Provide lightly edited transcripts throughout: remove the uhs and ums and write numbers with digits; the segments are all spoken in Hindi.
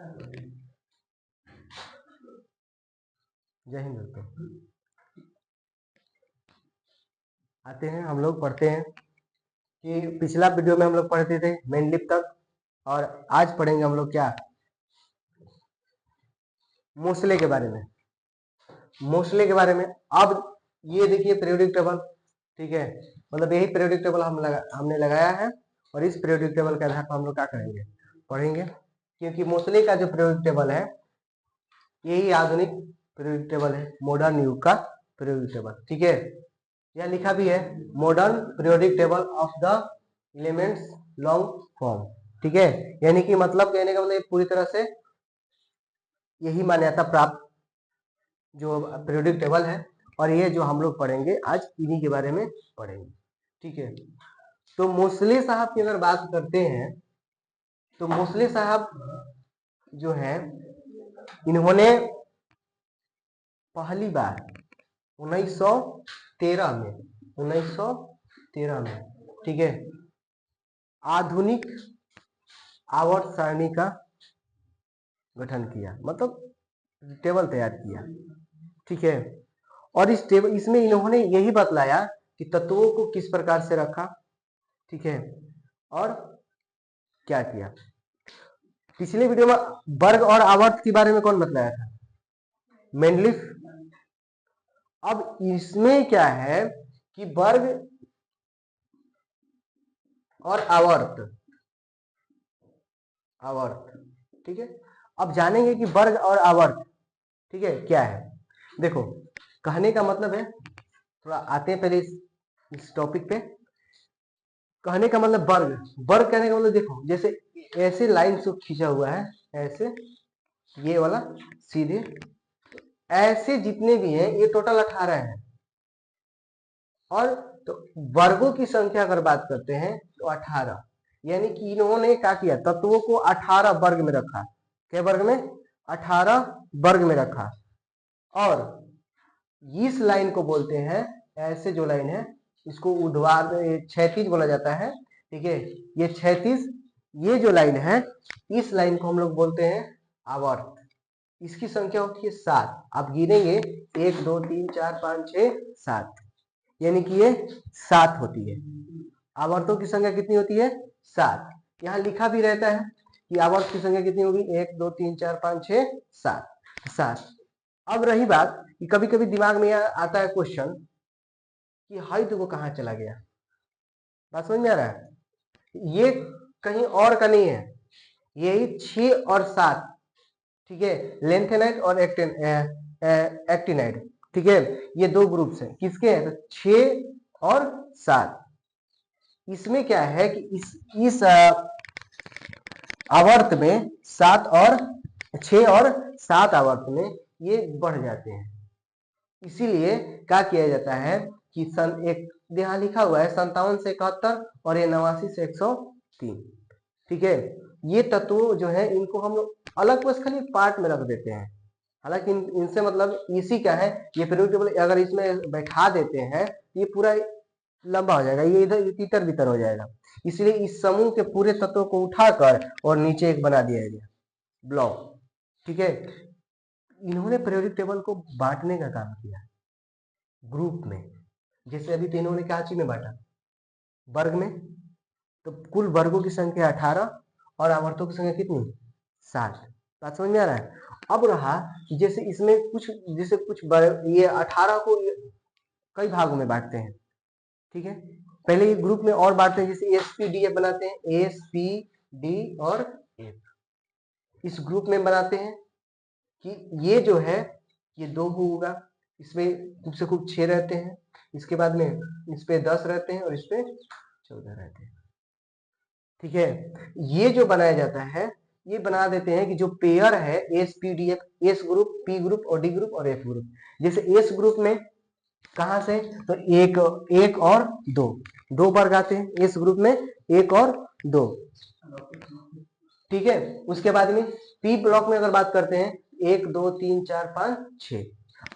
जय हिंद दोस्तों। आते हैं हम लोग पढ़ते हैं कि पिछला वीडियो में हम लोग पढ़ते थे मेनलिप तक, और आज पढ़ेंगे हम लोग क्या, मोस्ले के बारे में। मोस्ले के बारे में अब ये देखिए पीरियोडिक टेबल, ठीक है, मतलब यही पीरियोडिक टेबल हमने लगाया है, और इस पीरियोडिक टेबल के आधार पर हम लोग क्या करेंगे, पढ़ेंगे। क्योंकि मोस्ले का जो पीरियोडिक टेबल है यही आधुनिक पीरियोडिक टेबल है, मॉडर्न युग का पीरियोडिक टेबल, ठीक है। यह लिखा भी है modern periodic table of the elements long form, ठीक है। यानी कि मतलब कहने का मतलब पूरी तरह से यही मान्यता प्राप्त जो पीरियोडिक टेबल है, और ये जो हम लोग पढ़ेंगे आज इन्हीं के बारे में पढ़ेंगे, ठीक है। तो मोस्ले साहब की अगर बात करते हैं तो मोस्ले साहब जो है इन्होंने पहली बार 1913 में, ठीक है, आधुनिक आवर्त सारणी का गठन किया, मतलब टेबल तैयार किया, ठीक है। और इस टेबल इसमें इन्होंने यही बतलाया कि तत्वों को किस प्रकार से रखा, ठीक है, और क्या किया। पिछले वीडियो में वर्ग और आवर्त के बारे में कौन बतलाया था, मेंडलिफ। अब इसमें क्या है कि वर्ग और आवर्त, ठीक है। अब जानेंगे कि वर्ग और आवर्त, ठीक है, क्या है। देखो कहने का मतलब है, थोड़ा आते हैं पहले इस टॉपिक पे। कहने का मतलब वर्ग कहने का मतलब देखो, जैसे ऐसे लाइन से खींचा हुआ है, ऐसे ये वाला सीधे, ऐसे जितने भी हैं ये टोटल 18 है। और तो वर्गों की संख्या अगर बात करते हैं तो 18, यानी कि इन्होंने क्या किया, तत्वों को 18 वर्ग में रखा। क्या वर्ग में, 18 वर्ग में रखा। और इस लाइन को बोलते हैं, ऐसे जो लाइन है इसको ऊर्ध्वाधर क्षैतिज बोला जाता है, ठीक है। ये क्षैतिज, ये जो लाइन है इस लाइन को हम लोग बोलते हैं आवर्त। इसकी संख्या होती है 7। आप गिनेंगे 1 2 3 4 5 6 7, यानी कि ये 7 होती है। आवर्तों की संख्या कितनी होती है, 7। यहाँ लिखा भी रहता है कि आवर्त की संख्या कितनी होगी, 1 2 3 4 5 6 7। अब रही बात कि कभी कभी दिमाग में आता है क्वेश्चन कि हाइट को कहाँ चला गया। बात समझ में आ रहा है, ये कहीं और का नहीं है, यही 6 और 7, ठीक है, लेंथेनाइट और एक्टिनाइट, ठीक है। ये दो ग्रुप हैं, किसके हैं, तो 6 और 7। इसमें क्या है कि इस आवर्त में 7 और 6 और 7 आवर्त में ये बढ़ जाते हैं। इसीलिए क्या किया जाता है कि सन एक यहाँ लिखा हुआ है 57 से 71 और ये 89 से 103, ठीक है। ये तत्व जो है इनको हम लोग अलग बस खाली पार्ट में रख देते हैं। हालांकि इनसे मतलब इसी का है, ये पीरियोडिक टेबल अगर इसमें बैठा देते हैं ये पूरा लंबा हो जाएगा, ये इधर तितर बितर हो जाएगा। इसलिए इस समूह के पूरे तत्वों को उठाकर और नीचे एक बना दिया गया ब्लॉक, ठीक है। इन्होंने पीरियोडिक टेबल को बांटने का काम किया ग्रुप में। जैसे अभी तो इन्होंने क्या चीज में बांटा, वर्ग में, तो कुल वर्गों की संख्या 18 और आवर्तों की संख्या कितनी, 7। बात समझ में आ रहा है। अब रहा जैसे इसमें कुछ, जैसे कुछ ये 18 को कई भागों में बांटते हैं, ठीक है। पहले ये ग्रुप में और बांटते हैं, जैसे एसपीडीएफ बनाते हैं, एसपीडी और एफ इस ग्रुप में बनाते हैं कि ये जो है ये 2 होगा, इसमें खूब से खूब 6 रहते हैं, इसके बाद में इस पे 10 रहते हैं और इस पे 14 रहते हैं, ठीक है। ये जो बनाया जाता है ये बना देते हैं कि जो पेयर है SPDF, S group, P group और डी ग्रुप और एफ ग्रुप। जैसे एस ग्रुप में कहां से, तो एक और दो वर्ग आते हैं एस ग्रुप में, 1 और 2, ठीक है। उसके बाद में पी ब्लॉक में अगर बात करते हैं 1 2 3 4 5 6।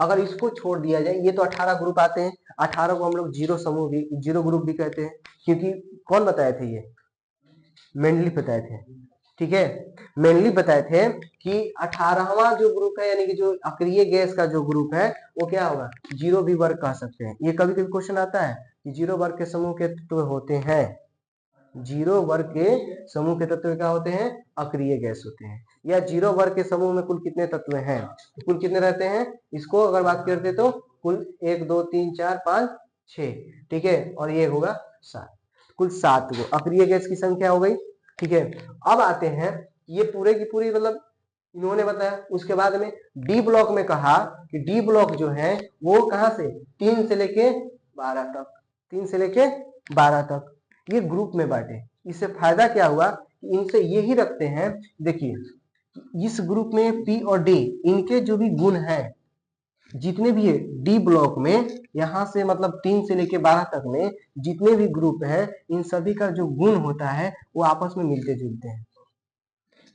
अगर इसको छोड़ दिया जाए, ये तो 18 ग्रुप आते हैं, 18 को हम लोग जीरो समूह भी, जीरो ग्रुप भी कहते हैं, क्योंकि कौन बताए थे, ये मेंडली बताए थे, ठीक है, मेनली बताए थे कि 18वां जो ग्रुप है यानी कि जो अक्रिय गैस का जो ग्रुप है वो क्या होगा, जीरो भी वर्ग कह सकते हैं। ये कभी कभी क्वेश्चन आता है कि जीरो वर्ग के समूह के तत्व होते हैं, जीरो वर्ग के समूह के तत्व क्या होते हैं, अक्रिय गैस होते हैं। या जीरो वर्ग के समूह में कुल कितने तत्व हैं, कुल कितने रहते हैं, इसको अगर बात करते तो कुल 1 2 3 4 5 6, ठीक है, और ये होगा 7, कुल 7 गो अक्रिय गैस की संख्या हो गई। ठीक है, अब आते हैं ये पूरे की पूरी मतलब इन्होंने बताया। उसके बाद में डी ब्लॉक में कहा कि डी ब्लॉक जो है वो कहां से 3 से लेके 12 तक, 3 से लेके 12 तक ये ग्रुप में बांटे। इससे फायदा क्या हुआ कि इनसे यही रखते हैं, देखिए इस ग्रुप में पी और डी इनके जो भी गुण हैं जितने भी है डी ब्लॉक में, यहां से मतलब 3 से लेके 12 तक में जितने भी ग्रुप है इन सभी का जो गुण होता है वो आपस में मिलते जुलते हैं।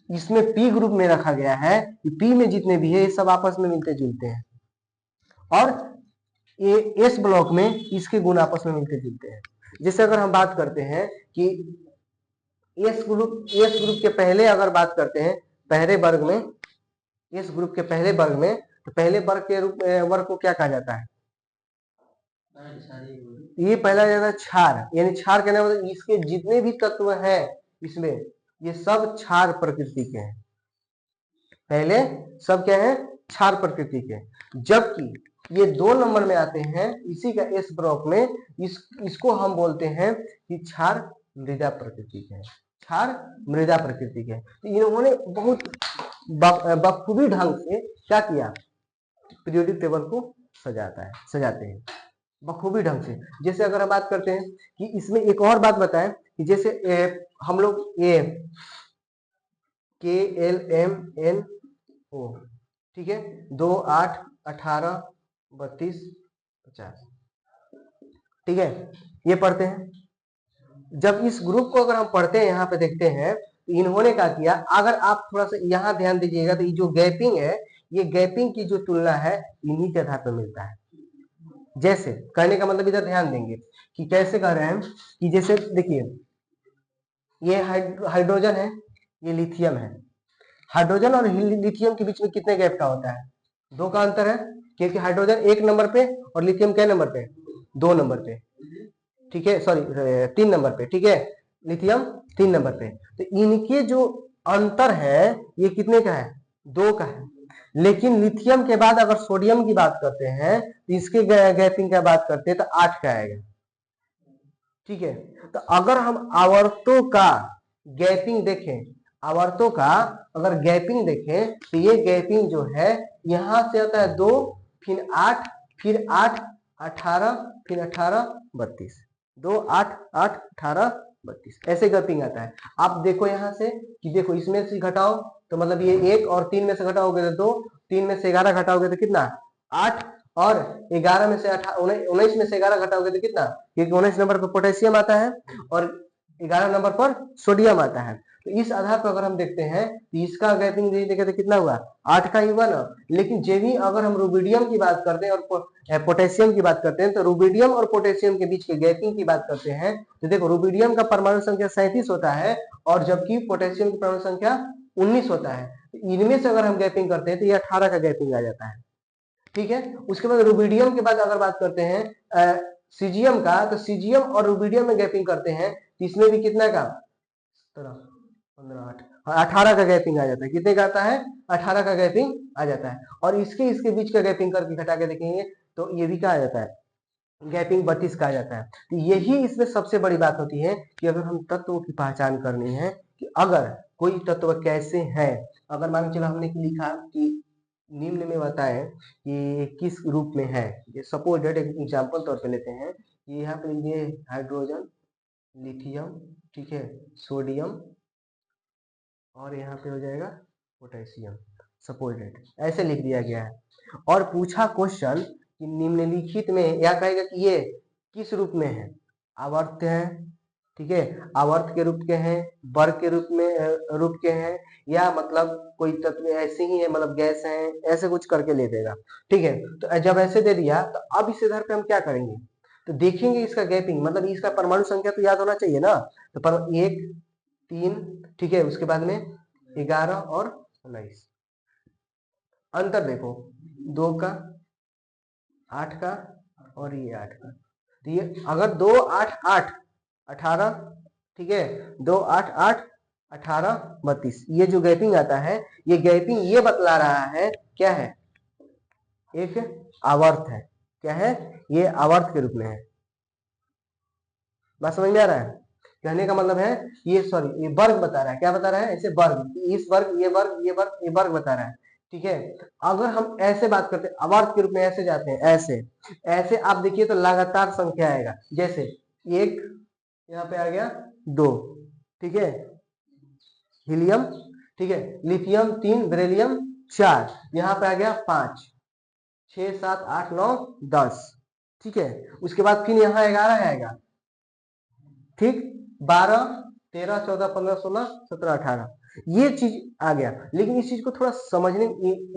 इसमें पी ग्रुप में रखा गया है कि पी में जितने भी है ये सब आपस में मिलते जुलते हैं, और ये एस ब्लॉक में इसके गुण आपस में मिलते जुलते हैं। जैसे अगर हम बात करते हैं कि एस ग्रुप के पहले अगर बात करते हैं पहले वर्ग में, एस ग्रुप के पहले वर्ग में, तो पहले वर्ग के रूप वर्ग को क्या कहा जाता है, ये पहला जाता है क्षार, यानी क्षार कहने मतलब इसके जितने भी तत्व हैं इसमें ये सब क्षार प्रकृति के हैं, पहले सब क्या है, क्षार प्रकृति के। जबकि ये 2 नंबर में आते हैं इसी का एस ब्लॉक में, इसको हम बोलते हैं कि क्षार मृदा प्रकृति के, क्षार मृदा प्रकृति के। तो इन्होंने बहुत बखूबी ढंग से क्या किया, पीरियोडिक टेबल को सजाते हैं बखूबी ढंग से। जैसे अगर हम बात करते हैं कि इसमें एक और बात बताएं कि जैसे हम लोग ये के एल एम एन ओ, ठीक है, 2 8 18 32 50, ठीक है, ये पढ़ते हैं। जब इस ग्रुप को अगर हम पढ़ते हैं यहाँ पे देखते हैं तो इन्होंने क्या किया, अगर आप थोड़ा सा यहाँ ध्यान दीजिएगा तो ये जो गैपिंग है ये गैपिंग की जो तुलना है इन्हीं के आधार पर मिलता है। जैसे कहने का मतलब इधर ध्यान देंगे कि कैसे कह रहे हैं कि जैसे देखिए ये हाइड्रोजन है, ये लिथियम है, हाइड्रोजन और लिथियम के बीच में कितने गैप का होता है, 2 का अंतर है, क्योंकि हाइड्रोजन 1 नंबर पे और लिथियम क्या नंबर पे, 2 नंबर पे, ठीक है, सॉरी 3 नंबर पे, ठीक है, लिथियम 3 नंबर पे। तो इनके जो अंतर है ये कितने का है, 2 का है। लेकिन लिथियम के बाद अगर सोडियम की बात करते हैं तो इसके गैपिंग का बात करते हैं तो 8 का आएगा, ठीक है। तो अगर हम आवर्तों का गैपिंग देखें, आवर्तों का अगर गैपिंग देखें तो ये गैपिंग जो है यहां से आता है 2 फिर 8 फिर 8 18 फिर 18 32, 2 8 8 18 32 ऐसे गैपिंग आता है। आप देखो यहाँ से कि देखो इसमें से घटाओ तो मतलब ये 1 और 3 में से घटाओगे तो 2, 3 में से 11 घटाओगे तो कितना 8, और 11 में से 19 में से 11 घटाओगे तो कितना, क्योंकि 19 नंबर पर पोटेशियम आता है और 11 नंबर पर सोडियम आता है। तो इस आधार पर अगर हम देखते हैं तो इसका गैपिंग देखें तो कितना हुआ 8 का ही हुआ ना। लेकिन जब भी अगर हम रुबिडियम की बात करते हैं और पोटेशियम की बात करते हैं तो रुबिडियम और पोटेशियम के बीच के गैपिंग की बात करते हैं तो देखो रुबिडियम का परमाणु संख्या 37 होता है और जबकि पोटेशियम की परमाणु संख्या 19 होता है। इनमें से अगर हम गैपिंग करते हैं तो ये 18 का गैपिंग आ जाता है, ठीक है। उसके बाद रुबिडियम के बाद अगर बात करते हैं सीजियम का, तो सीजियम और रुबिडियम में गैपिंग करते हैं तो इसमें भी कितना का 18 का गैपिंग आ जाता है। कितने का आता है 18 का गैपिंग आ जाता है। और इसके बीच का गैपिंग करके घटा के देखेंगे तो ये भी क्या आ जाता है, गैपिंग 32 का आ जाता है। तो यही इसमें सबसे बड़ी बात होती है कि अगर हम तत्वों की पहचान करनी है कि अगर कोई तत्व कैसे है, अगर मान के चलो हमने लिखा कि निम्न में बताएं कि किस रूप में है, सपोज डेट एग्जाम्पल तौर पे लेते हैं, ये यहाँ पे ये हाइड्रोजन लिथियम, ठीक है, सोडियम और यहाँ पे हो जाएगा पोटेशियम, सपोज डेट ऐसे लिख दिया गया है। और पूछा क्वेश्चन कि निम्नलिखित में या कहेगा कि ये किस रूप में है, आवर्त है, ठीक है, आवर्त के रूप के हैं, वर्ग के रूप के हैं, या मतलब कोई तत्व ऐसे ही है मतलब गैस है, ऐसे कुछ करके ले देगा, ठीक है। तो जब ऐसे दे दिया तो अब इस आधार पे हम क्या करेंगे, तो देखेंगे इसका गैपिंग मतलब इसका परमाणु संख्या तो याद होना चाहिए ना। तो 1 3, ठीक है। उसके बाद में 11 और 19। अंतर देखो, 2 का, 8 का और ये 8 का। तो ये अगर 2 8 8 18, ठीक है, 2 8 8 18 32, ये जो गैपिंग आता है, ये गैपिंग ये बतला रहा है क्या है, एक आवर्त है। क्या है, ये आवर्त के रूप में है। बात समझ में आ रहा है? कहने का मतलब है ये, सॉरी, ये वर्ग बता रहा है। क्या बता रहा है, ऐसे वर्ग, इस वर्ग, ये वर्ग, ये वर्ग, ये वर्ग बता रहा है, ठीक है। अगर हम ऐसे बात करते हैं, आवर्त के रूप में ऐसे जाते हैं, ऐसे ऐसे आप देखिए तो लगातार संख्या आएगा। जैसे 1 यहाँ पे आ गया, 2, ठीक है, हीलियम, ठीक है, लिथियम 3, बेरिलियम 4, यहाँ पे आ गया 5, 6 7 8 9 10, ठीक है। उसके बाद फिर यहाँ 11 आएगा, ठीक, 12 13 14 15 16 17 18, ये चीज आ गया। लेकिन इस चीज को थोड़ा समझने,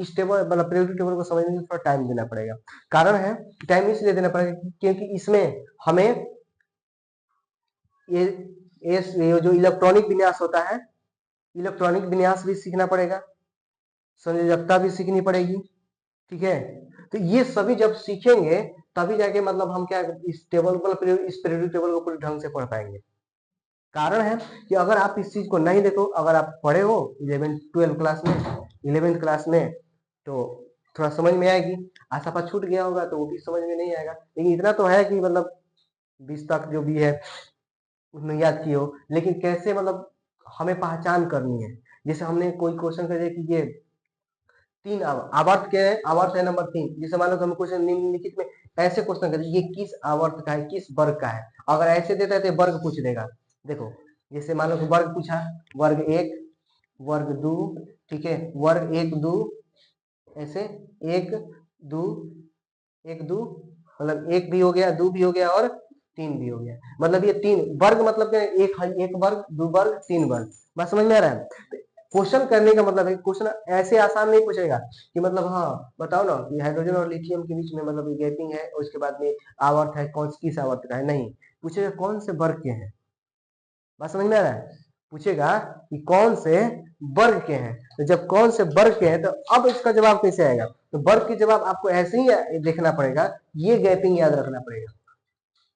इस टेबल मतलब पीरियोडिक टेबल को समझने में थोड़ा टाइम देना पड़ेगा। कारण है, टाइम इसलिए देना पड़ेगा क्योंकि इसमें हमें ये जो इलेक्ट्रॉनिक विन्यास होता है, इलेक्ट्रॉनिक विन्यास भी सीखना पड़ेगा, संयोजकता भी सीखनी पड़ेगी, ठीक है। तो ये सभी जब सीखेंगे तभी जाके मतलब हम क्या इस टेबल पर, इस पीरियोडिक टेबल को पूरे ढंग से पढ़ पाएंगे। कारण है कि अगर आप इस चीज को नहीं देखो, अगर आप पढ़े हो 11 12 क्लास में, 11th क्लास में, तो थोड़ा समझ में आएगी। आसापा छूट गया होगा तो वो भी समझ में नहीं आएगा। लेकिन इतना तो है कि मतलब 20 तक जो भी है उसमें याद किए हो। लेकिन कैसे मतलब हमें पहचान करनी है। जैसे हमने कोई क्वेश्चन कर दिया कि ये 3 आवर्त के हैं, आवर्त है नंबर 3। जैसे मान लो हमें क्वेश्चन निम्नलिखित में ऐसे क्वेश्चन कर दिया, ये किस आवर्त का है, किस वर्ग का है। अगर ऐसे देता है तो वर्ग पूछ देगा। देखो, जैसे मान लो कि वर्ग पूछा, वर्ग 1, वर्ग 2, ठीक है, वर्ग 1 2, ऐसे 1 2 1 2, मतलब 1 भी हो गया, 2 भी हो गया और 3 भी हो गया। मतलब ये 3 वर्ग, मतलब एक वर्ग, 2 वर्ग, 3 वर्ग। बात समझ में आ रहा है? क्वेश्चन करने का मतलब है, क्वेश्चन ऐसे आसान नहीं पूछेगा कि मतलब हाँ बताओ ना कि हाइड्रोजन और लिथियम के बीच में मतलब गैपिंग है और उसके बाद में आवर्त है, कौन किस आवर्त का है, नहीं पूछेगा कौन से वर्ग के हैं। बात समझ में आ रहा है? पूछेगा कि कौन से वर्ग के हैं। तो जब कौन से वर्ग के हैं तो अब इसका जवाब कैसे आएगा? तो वर्ग के जवाब आपको ऐसे ही देखना पड़ेगा, ये गैपिंग याद रखना पड़ेगा।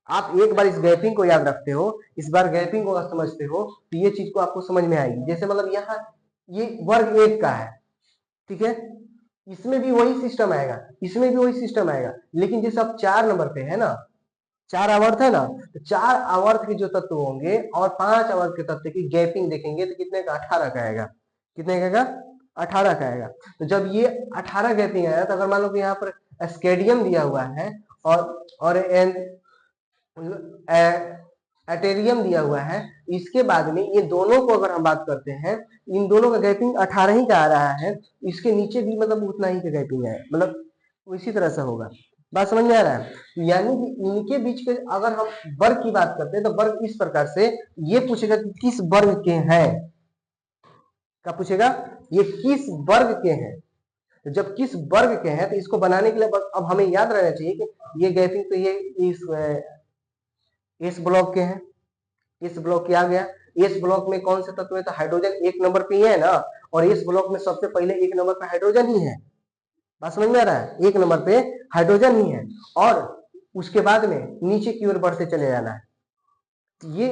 आप एक बार इस गैपिंग को याद रखते हो, इस बार गैपिंग को समझते हो, तो ये चीज को आपको समझ में आएगी। जैसे मतलब यहाँ ये वर्ग 1 का है, ठीक है, इसमें भी वही सिस्टम आएगा, इसमें भी वही सिस्टम आएगा। लेकिन जैसे अब 4 नंबर पे है ना, 4 आवर्त है ना, तो 4 आवर्त के जो तत्व होंगे और 5 आवर्त के तत्व की गैपिंग देखेंगे तो कितने का, 18 का आएगा। कितने का, 18 का आएगा। तो जब ये 18 गैपिंग आया, तो अगर मान लो कि यहाँ पर स्केडियम दिया हुआ है और एटेरियम दिया हुआ है, इसके बाद में ये दोनों को अगर हम बात करते हैं, इन दोनों का गैपिंग 18 ही का आ रहा है, इसके नीचे भी मतलब उतना ही का गैपिंग है, मतलब इसी तरह से होगा। बात समझ में आ रहा है? यानी कि इनके बीच के अगर हम वर्ग की बात करते हैं तो वर्ग इस प्रकार से ये पूछेगा कि किस वर्ग के हैं। क्या पूछेगा? ये किस वर्ग के हैं। तो जब किस वर्ग के हैं तो इसको बनाने के लिए अब हमें याद रहना चाहिए कि ये गैपिंग तो ये इस ब्लॉक के हैं, इस ब्लॉक के आ गया। इस ब्लॉक में कौन से तत्व है? तो हाइड्रोजन 1 नंबर पे ही है ना, और इस ब्लॉक में सबसे पहले 1 नंबर पे हाइड्रोजन ही है। बात समझ में आ रहा है? 1 नंबर पे हाइड्रोजन ही है और उसके बाद में नीचे की ओर बढ़ते चले जाना है। ये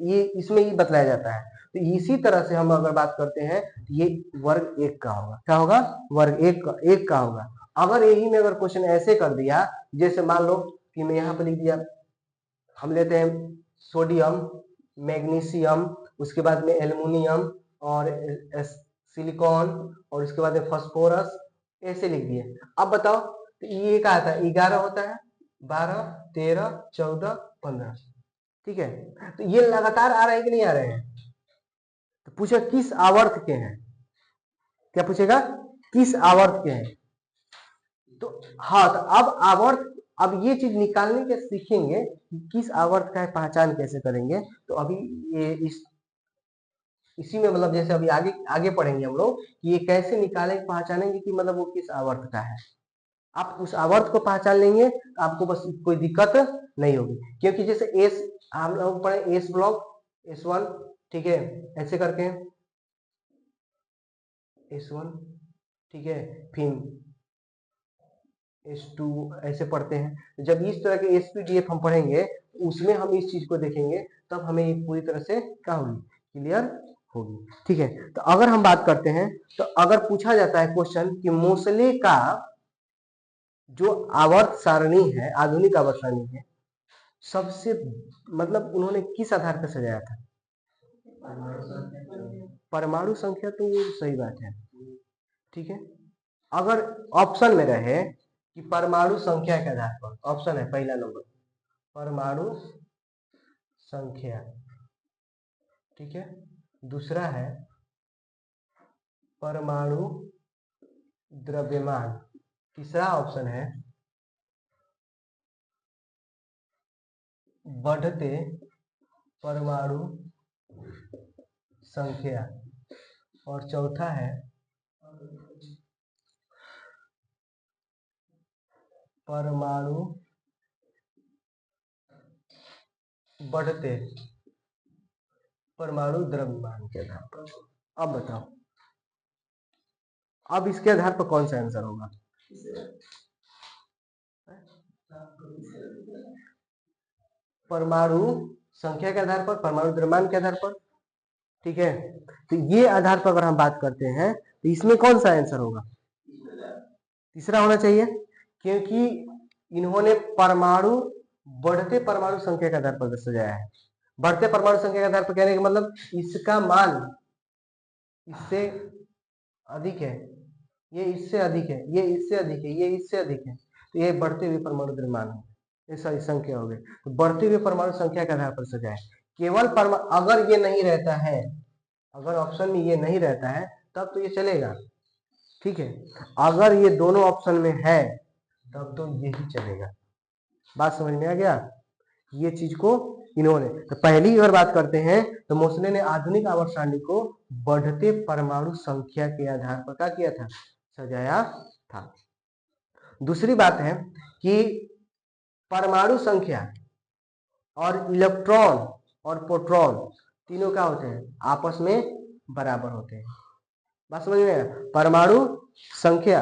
ये इसमें ही बतलाया जाता है। तो इसी तरह से हम अगर बात करते हैं, ये वर्ग 1 का होगा। क्या होगा? वर्ग 1 का होगा। अगर यही में अगर क्वेश्चन ऐसे कर दिया, जैसे मान लो कि मैं यहाँ पे लिख दिया, हम लेते हैं सोडियम, मैग्नीशियम, उसके बाद में एल्युमिनियम और सिलिकॉन और उसके बाद में फास्फोरस, ऐसे लिख दिए। अब बताओ तो ये क्या आता है? 11 होता है, 12 13 14 15, ठीक है। तो ये लगातार आ रहे हैं कि नहीं आ रहे हैं? तो पूछे किस आवर्त के हैं। क्या पूछेगा? किस आवर्त के हैं। तो हाँ, तो अब आवर्त, अब ये चीज निकालने के सीखेंगे कि किस आवर्त का है, पहचान कैसे करेंगे। तो अभी ये इसी में मतलब जैसे अभी आगे आगे पढ़ेंगे हम लोग कि ये कैसे निकालेंगे, पहचानेंगे कि मतलब वो किस आवर्त का है। आप उस आवर्त को पहचान लेंगे तो आपको बस कोई दिक्कत नहीं होगी। क्योंकि जैसे एस हम लोग पढ़े, एस ब्लॉक, S1 ठीक है, ऐसे करके S1, ठीक है, फिर S2 ऐसे पढ़ते हैं। जब इस तरह के SPDF हम पढ़ेंगे उसमें हम इस चीज को देखेंगे, तब हमें ये पूरी तरह से क्या होगी, क्लियर होगी। ठीक है, तो अगर हम बात करते हैं, तो अगर पूछा जाता है क्वेश्चन कि मोसले का जो आवर्त सारणी है, आधुनिक आवर्त सारणी है, सबसे मतलब उन्होंने किस आधार पर सजाया था? परमाणु संख्या, तो वो सही बात है। ठीक है, अगर ऑप्शन में रहे कि परमाणु संख्या के आधार पर, ऑप्शन है पहला नंबर परमाणु संख्या, ठीक है, दूसरा है परमाणु द्रव्यमान, तीसरा ऑप्शन है बढ़ते परमाणु संख्या, और चौथा है परमाणु बढ़ते परमाणु द्रव्यमान के आधार पर। अब बताओ, अब इसके आधार पर कौन सा आंसर होगा? परमाणु संख्या के आधार पर, परमाणु द्रव्यमान के आधार पर। ठीक है, तो ये आधार पर अगर हम बात करते हैं तो इसमें कौन सा आंसर होगा? तीसरा होना चाहिए, क्योंकि इन्होंने परमाणु बढ़ते परमाणु संख्या के आधार पर सजाया है। बढ़ते परमाणु संख्या के आधार पर कहने का मतलब इसका मान इससे अधिक है, ये इससे अधिक है, ये इससे अधिक है, ये इससे अधिक है, तो ये बढ़ते हुए परमाणु द्रव्यमान है, ये सारी संख्या हो गई। तो बढ़ते हुए परमाणु संख्या के आधार पर सजाए। केवल अगर ये नहीं रहता है, अगर ऑप्शन में ये नहीं रहता है तब तो ये चलेगा। ठीक है, अगर ये दोनों ऑप्शन में है तब तो यही चलेगा। बात समझ में आ गया? ये चीज को इन्होंने, तो पहली अगर बात करते हैं तो मोसले ने आधुनिक आवर्त सारणी को बढ़ते परमाणु संख्या के आधार पर क्या किया था? सजाया था। दूसरी बात है कि परमाणु संख्या और इलेक्ट्रॉन और प्रोटॉन तीनों क्या होते हैं? आपस में बराबर होते हैं। बात समझ में आया? परमाणु संख्या,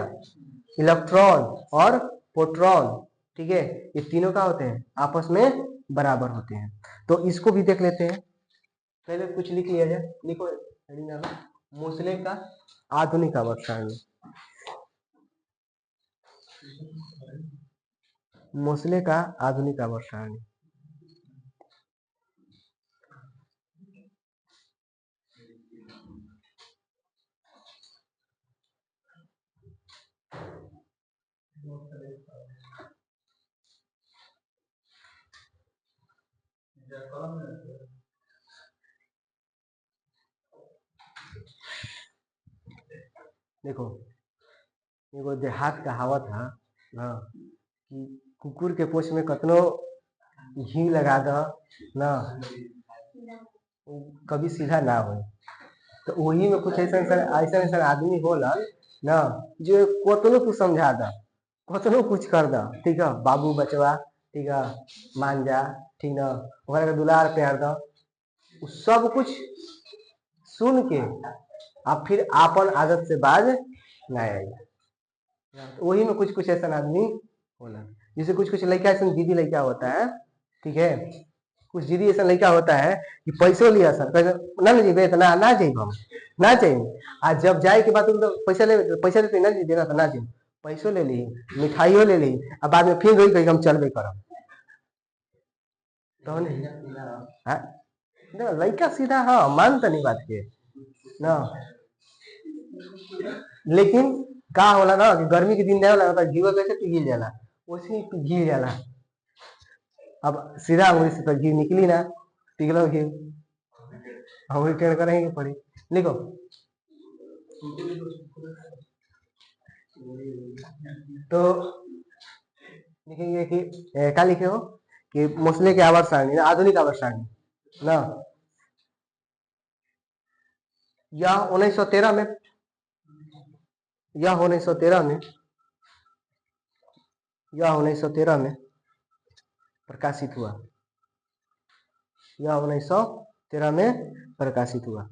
इलेक्ट्रॉन और प्रोटॉन, ठीक है, ये तीनों क्या होते हैं? आपस में बराबर होते हैं। तो इसको भी देख लेते हैं। पहले कुछ लिख लिया जाए, लिखो मोसले का आधुनिक आवर्त सारणी। मोसले का आधुनिक आवर्त सारणी, देखो एगो देहात कहावत है ना कि कुकुर के पोछ में कतनो घी लगा दो ना, कभी सीधा ना हो। तो वही में कुछ ऐसा आदमी होला ना जो कतनो कुछ समझा दा, कतनो कुछ कर दा, ठीक है, बाबू बचवा, ठीक है, मान जा, ठीक ना, ओकरा के दुलार प्यार दा, सब कुछ सुन के अब फिर आपन आदत से बाज ना आई। वही में कुछ कुछ ऐसा आदमी होला, जैसे कुछ कुछ लड़का ऐसा दीदी लड़का होता है, ठीक है, कुछ दीदी ऐसा लड़का होता है कि पैसो लिया सर ना जीबे तो ना जाइब, हम ना चाहिए। आज जब जाए के बाद तो पैसा लेते ना देना तो ना जाइब, पैसो ले ली, मिठाइयों ले ली, अब बाद में फिर रोई कही हम चलबे करब। तो लड़का सीधा, हाँ मान तो नहीं बात के ना, लेकिन का होला ना कि गर्मी के दिन जाला तो घी कैसे पिघल जाला, वैसे ही पिघल जाला। अब सीधा अंगुली से तो घी निकली ना, पिघलो घी, हम रिटर्न करेंगे पड़ी। लिखो तो लिखेंगे कि क्या लिखे हो कि मोसले के आवर्त सारणी, आधुनिक आवर्त सारणी ना, या 1913 में, या 1913 में, या 1913 में प्रकाशित हुआ, या 1913 में प्रकाशित हुआ।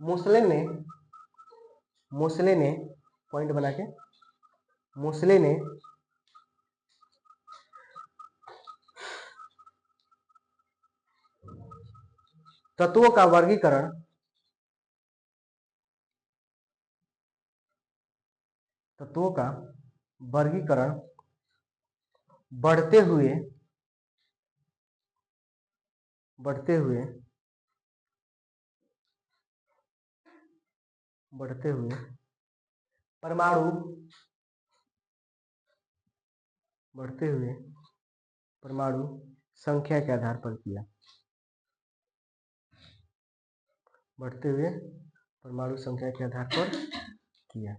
मोसले ने पॉइंट बना के मोसले ने तत्वों का वर्गीकरण बढ़ते हुए परमाणु संख्या के आधार पर किया। बढ़ते हुए परमाणु संख्या के आधार पर किया।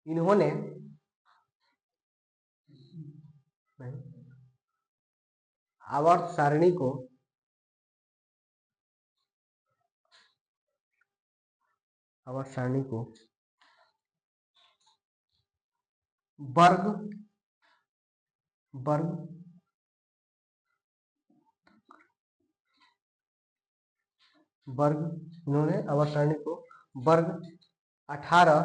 इन्होंने आवर्त सारणी को वर्ग इन्होंने आवर्त सारणी को वर्ग 18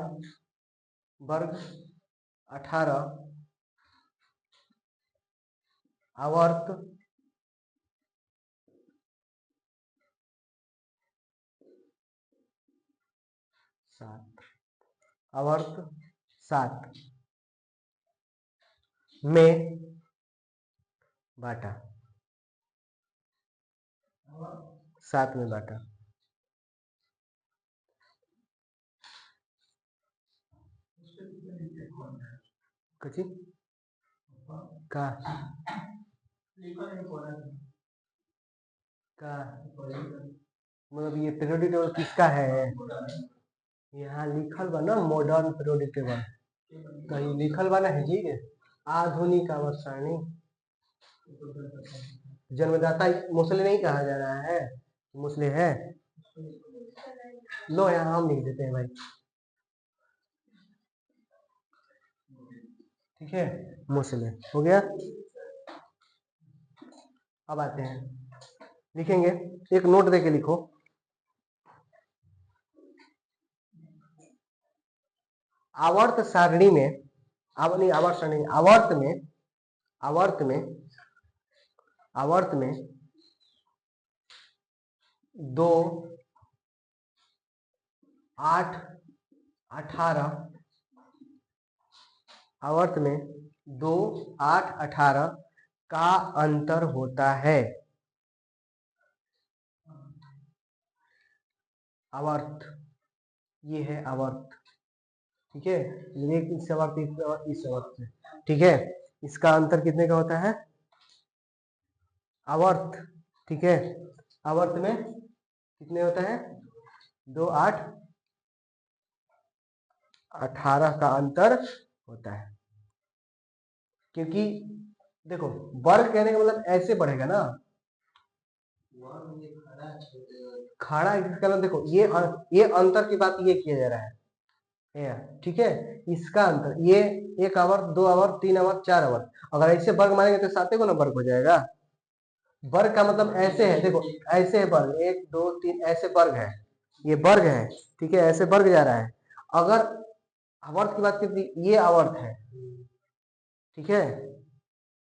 आवर्त सात में बांटा। कथी का मतलब ये पीरियोडिक टेबल किसका है? यहाँ लिखल बा ना मॉडर्न पीरियोडिक टेबल, कहीं लिखल बा ना है जी आधुनिक आवर्त सारणी। जन्मदाता मोसले नहीं कहा जा रहा है, मोसले है। लो यहाँ हम लिख देते हैं भाई, ठीक है, मोसले हो गया। अब आते हैं, लिखेंगे, एक नोट देके लिखो। आवर्त सारणी में आवर्त में 2, 8, 18 आवर्त में 2, 8, 18 का अंतर होता है। आवर्त, ये है आवर्त, ठीक है, एक इस आवर्त इस आवर्त से, ठीक है, इसका अंतर कितने का होता है? आवर्त, ठीक है, आवर्त में कितने होता है? 2, 8, 18 का अंतर होता है। क्योंकि देखो वर्ग कहने का मतलब ऐसे बढ़ेगा ना, खड़ा इसका मतलब देखो ये अंतर की बात ये किया जा रहा है, ठीक है, इसका अंतर, ये 1 आवर्त, 2 आवर्त, 3 आवर्त, 4 आवर्त, अगर ऐसे वर्ग मानेंगे तो 7 गुना वर्ग हो जाएगा। वर्ग का मतलब ऐसे है, देखो ऐसे है वर्ग, 1, 2, 3 ऐसे वर्ग है, ये वर्ग है, ठीक है, ऐसे वर्ग जा रहा है। अगर आवर्त की बात करती, ये आवर्त है, ठीक है,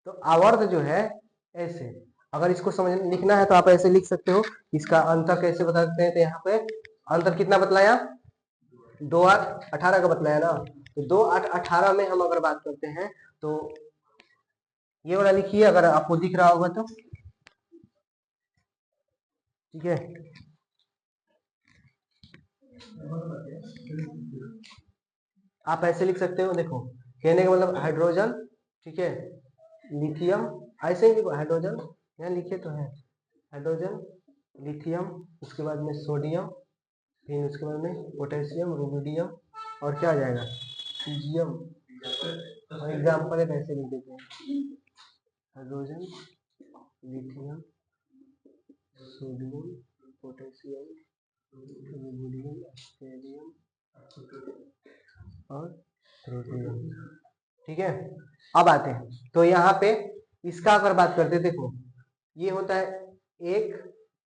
तो आवर्त जो है ऐसे, अगर इसको समझ लिखना है तो आप ऐसे लिख सकते हो। इसका अंतर कैसे बता सकते हैं? तो यहाँ पे अंतर कितना बतलाया? 2, 8, 18 का बतलाया ना, तो 2, 8, 18 में हम अगर बात करते हैं तो ये वाला लिखिए, अगर आपको दिख रहा होगा तो, ठीक है, आप ऐसे लिख सकते हो। देखो कहने का मतलब हाइड्रोजन, ठीक है, लिथियम, ऐसे ही लिखो हाइड्रोजन, यहाँ लिखे तो है हाइड्रोजन, लिथियम, उसके बाद में सोडियम, फिर उसके बाद में पोटेशियम, रुबिडियम, और क्या आ जाएगा? सीजियम। एग्जाम्पल है, ऐसे लिख देते हैं, hydrogen, lithium, sodium, potassium, rubidium, स्टेरियम, और त्रुटि। ठीक है, अब आते हैं तो यहाँ पे इसका अगर बात करते हैं, देखो ये होता है 1,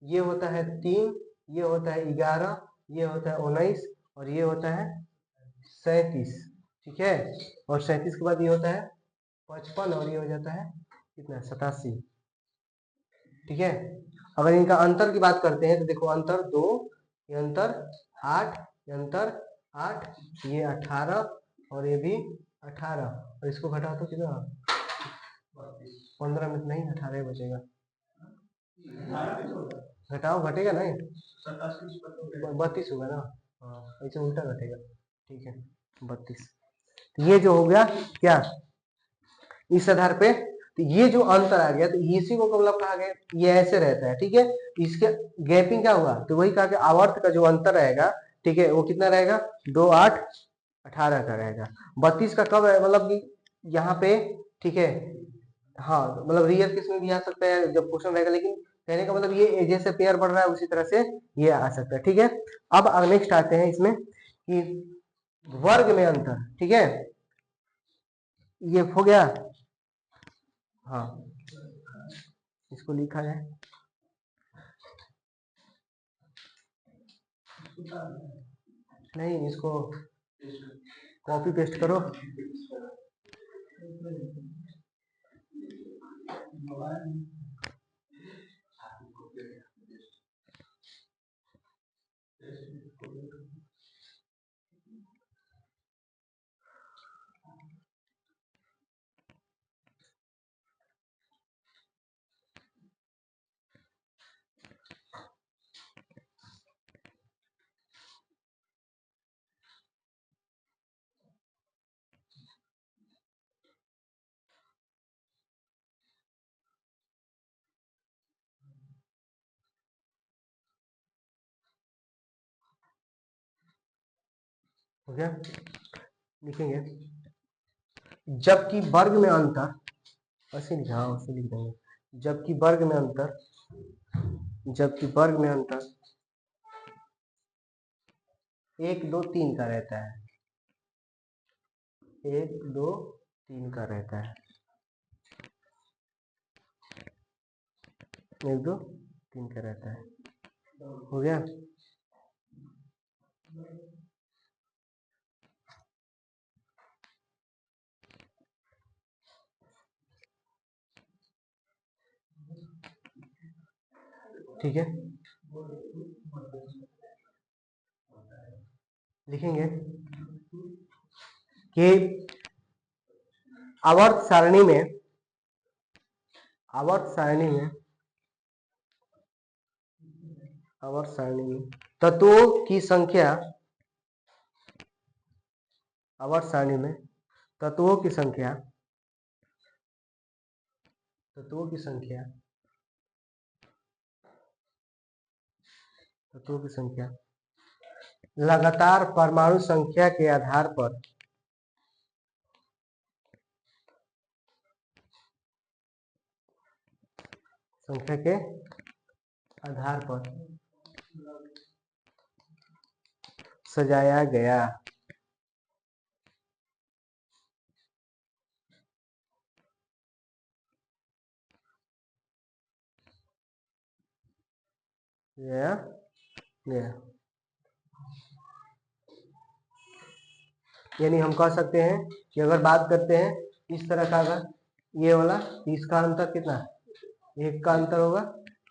ये होता है 3, ये होता है 11, ये होता है 19 और ये होता है 37। ठीक है, और 37 के बाद ये होता है 55 और ये हो जाता है कितना 87। ठीक है, अगर इनका अंतर की बात करते हैं तो देखो अंतर 2, ये अंतर 8, ये अंतर 8, ये 18 और ये भी 18 और इसको घटा तो कितना 15 में नहीं 18 बचेगा, घटाओ घटेगा नहीं 32 होगा ना, हाँ ऐसे उल्टा घटेगा। ठीक है 32, ये जो हो गया क्या इस आधार पे, तो ये जो अंतर आ गया तो इसी को मतलब कहा गया ये ऐसे रहता है। ठीक है, इसके गैपिंग क्या हुआ तो वही कहा कि आवर्त का जो अंतर रहेगा, ठीक है वो कितना रहेगा 2, 8, 18 का रहेगा। 32 का कब है मतलब कि यहाँ पे, ठीक है हाँ मतलब रियल केस में भी आ सकता है जब क्वेश्चन रहेगा, लेकिन कहने का मतलब ये जैसे पेयर बढ़ रहा है उसी तरह से ये आ सकता है। ठीक है, अब नेक्स्ट आते हैं इसमें कि वर्ग में अंतर। ठीक है, ये हो गया, हाँ इसको लिखा जाए, नहीं इसको कॉपी पेस्ट करो। हो गया, लिखेंगे जबकि वर्ग में अंतर, ऐसे लिखा, हाँ ऐसे लिख देंगे, जबकि वर्ग में अंतर, जबकि वर्ग में अंतर 1, 2, 3 का रहता है, 1, 2, 3 का रहता है, 1, 2, 3 का रहता है। हो गया, ठीक है लिखेंगे कि आवर्त सारणी में, आवर्त सारणी में, आवर्त सारणी में तत्वों की संख्या, आवर्त सारणी में तत्वों की संख्या, तत्वों की संख्या, तत्वों की संख्या लगातार परमाणु संख्या के आधार पर, संख्या के आधार पर सजाया गया। गया गया यानी हम कह सकते हैं कि अगर बात करते हैं इस तरह का, अगर ये वाला इसका अंतर कितना 1 का अंतर होगा,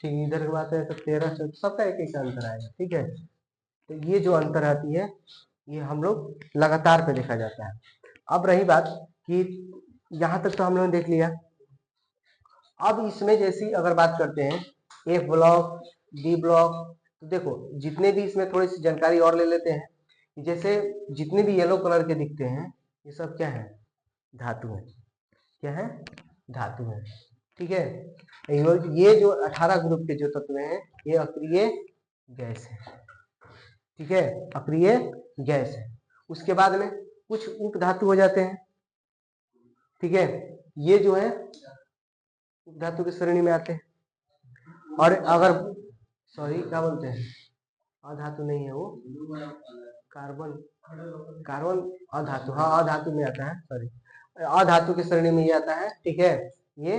ठीक इधर की बात है तो 13 से सबका 1 का अंतर आएगा। ठीक है, तो ये जो अंतर आती है ये हम लोग लगातार पे देखा जाता है। अब रही बात कि यहाँ तक तो हम लोगों ने देख लिया, अब इसमें जैसी अगर बात करते हैं F ब्लॉक, D ब्लॉक, तो देखो जितने भी इसमें थोड़ी सी जानकारी और ले लेते हैं, जैसे जितने भी येलो कलर के दिखते हैं ये सब क्या है धातु है, क्या है धातु है। ठीक है, ये जो 18 ग्रुप के जो तत्व हैं ये अक्रिय गैस है। ठीक है, अक्रिय गैस है। उसके बाद में कुछ उप धातु हो जाते हैं। ठीक है, ये जो है उप धातु की श्रेणी में आते हैं। और अगर सॉरी क्या बोलते हैं अधातु नहीं है वो, कार्बन कार्बन अधातु, हाँ अधातु में आता है, सॉरी अधातु की श्रेणी में ये आता है, ठीक है, ये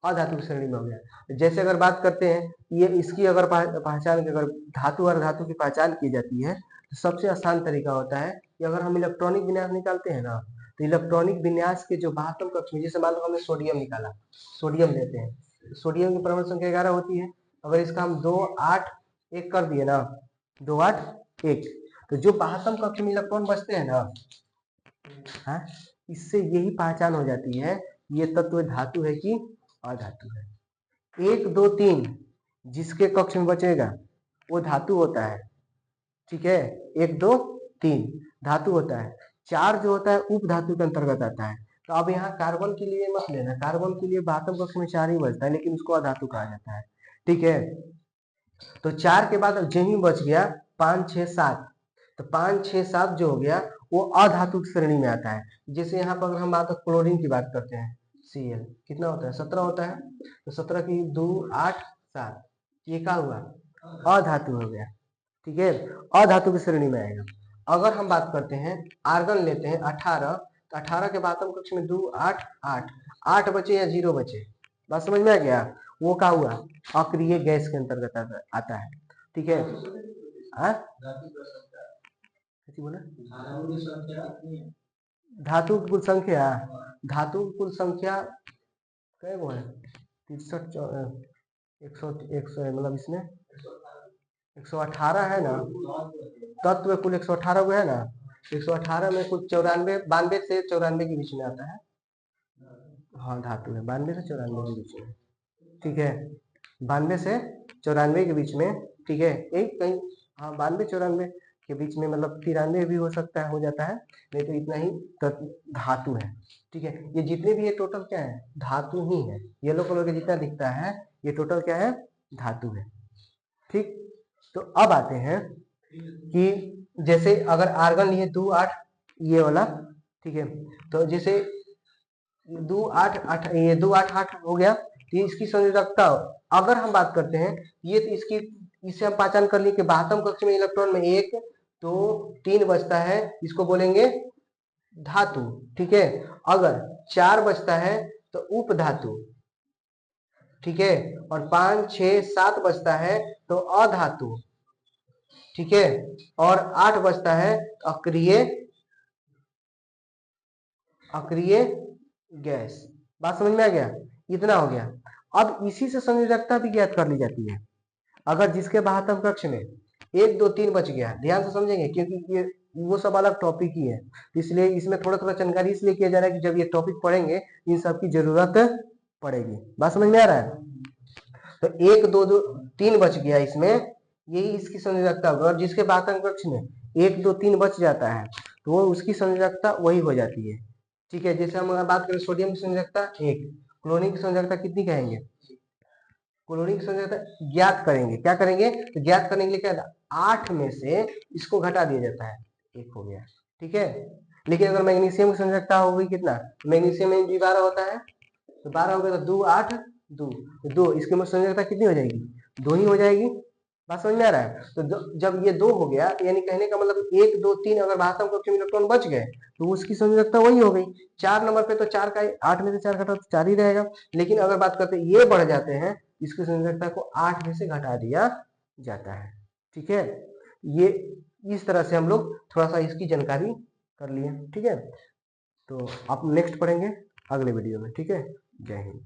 अधातु की श्रेणी में हो गया। जैसे अगर बात करते हैं ये इसकी अगर पहचान अगर धातु और धातु की पहचान की जाती है तो सबसे आसान तरीका होता है कि अगर हम इलेक्ट्रॉनिक विन्यास निकालते हैं ना, तो इलेक्ट्रॉनिक विन्यास के जो बाहतम कक्ष में, जैसे मान लो हमने सोडियम निकाला, सोडियम लेते हैं, सोडियम की परमाणु संख्या 11 होती है, अगर इसका हम 2 8 1 कर दिए ना, 2 8 1, तो जो बाहतम कक्ष में इलेक्ट्रॉन बचते हैं ना, हाँ, इससे यही पहचान हो जाती है ये तत्व धातु है कि अधातु है। 1 2 3 जिसके कक्ष में बचेगा वो धातु होता है, ठीक है, 1 2 3 धातु होता है। 4 जो होता है उप धातु के अंतर्गत आता है। तो अब यहाँ कार्बन के लिए मत लेना, कार्बन के लिए बाहतम कक्ष में 4 ही बचता है, लेकिन उसको अधातु कहा जाता है, ठीक है। तो 4 के बाद अब जो ही बच गया 5 6 7, तो 5 6 7 जो हो गया वो अधातु श्रेणी में आता है। जैसे यहाँ पर हम बात क्लोरीन की बात करते हैं, Cl कितना होता है 17 होता है, तो 17 की 2 8 7, ये क्या हुआ अधातु हो गया, ठीक है, अधातु की श्रेणी में आएगा। अगर हम बात करते हैं आर्गन लेते हैं 18, तो 18 के बातम कक्ष में 2 8 8, 8 बचे या 0 बचे, बात समझ में आ गया, वो क्या हुआ अक्रिय गैस के अंतर्गत आता है, ठीक है। बोला धातु की कुल संख्या, धातु की कुल संख्या क्या वो है 63 100 मतलब इसमें 118 है ना, तत्व कुल 118 को है ना, 118 में कुछ 94 92 से 94 के बीच में आता है, हाँ धातु है 92 से 94 के बीच में, ठीक है, 92 से 94 के बीच में, ठीक है, एक कहीं हाँ 92 94 के बीच में, मतलब 93 भी हो सकता है, हो जाता है, नहीं तो इतना ही धातु है, ठीक है। ये जितने भी ये टोटल क्या है धातु ही है, येलो कलर का जितना दिखता है ये टोटल क्या है धातु है, ठीक। तो अब आते हैं कि जैसे अगर आर्गन लिए 2 8 ये वाला, ठीक है, तो जैसे 2 8 8 ये 2 8 8 हो गया, तो इसकी संयोजकता अगर हम बात करते हैं ये, तो इसकी इससे हम पहचान कर लिए कि बाहतम कक्ष में इलेक्ट्रॉन में 1 2 3 बचता है, इसको बोलेंगे धातु, ठीक है। अगर 4 बचता है तो उप धातु, ठीक है, और 5 6 7 बचता है तो अधातु, ठीक है, और 8 बचता है तो अक्रिय गैस, बात समझ में आ गया, इतना हो गया। अब इसी से संयोजकता भी ज्ञात कर ली जाती है। अगर जिसके बाहतम कक्ष में 1 2 3 बच गया, ध्यान से समझेंगे क्योंकि ये वो सब अलग टॉपिक ही है, इसलिए इसमें थोड़ा थोड़ा जानकारी इसलिए किया जा रहा है कि जब ये टॉपिक पढ़ेंगे इन सब की जरूरत पड़ेगी, बात समझ में आ रहा है। तो 1 2 2 3 बच गया, इसमें यही इसकी संयोजकता होगा, और जिसके बाहतम कक्ष में 1 2 3 बच जाता है तो वो उसकी संयोजकता वही हो जाती है, ठीक है। जैसे हम अगर बात करें सोडियम की संयोजकता 1, क्लोरीन की संयोजकता कितनी कहेंगे, क्लोरीन की संयोजकता ज्ञात करेंगे, क्या करेंगे तो ज्ञात करने के लिए क्या 8 में से इसको घटा दिया जाता है, 1 हो गया, ठीक है। लेकिन अगर मैग्नीशियम की संयोजकता हो गई कितना, मैग्नीशियम में भी 12 होता है, तो 12 हो गया तो 2 8 2, तो 2 इसकी संयोजकता कितनी हो जाएगी 2 ही हो जाएगी, बात समझ में आ रहा है। तो जब ये 2 हो गया यानी कहने का मतलब 1 2 3 अगर बाहतम कक्ष में इलेक्ट्रॉन बच गए तो उसकी संयोजकता वही हो गई। 4 नंबर पे तो 4 का 8 में से 4 घटाओ तो 4 ही रहेगा, लेकिन अगर बात करते हैं ये बढ़ जाते हैं, इसकी संयोजकता को 8 में से घटा दिया जाता है, ठीक है। ये इस तरह से हम लोग थोड़ा सा इसकी जानकारी कर लिए, ठीक है। तो आप नेक्स्ट पढ़ेंगे अगले वीडियो में, ठीक है। जय हिंद।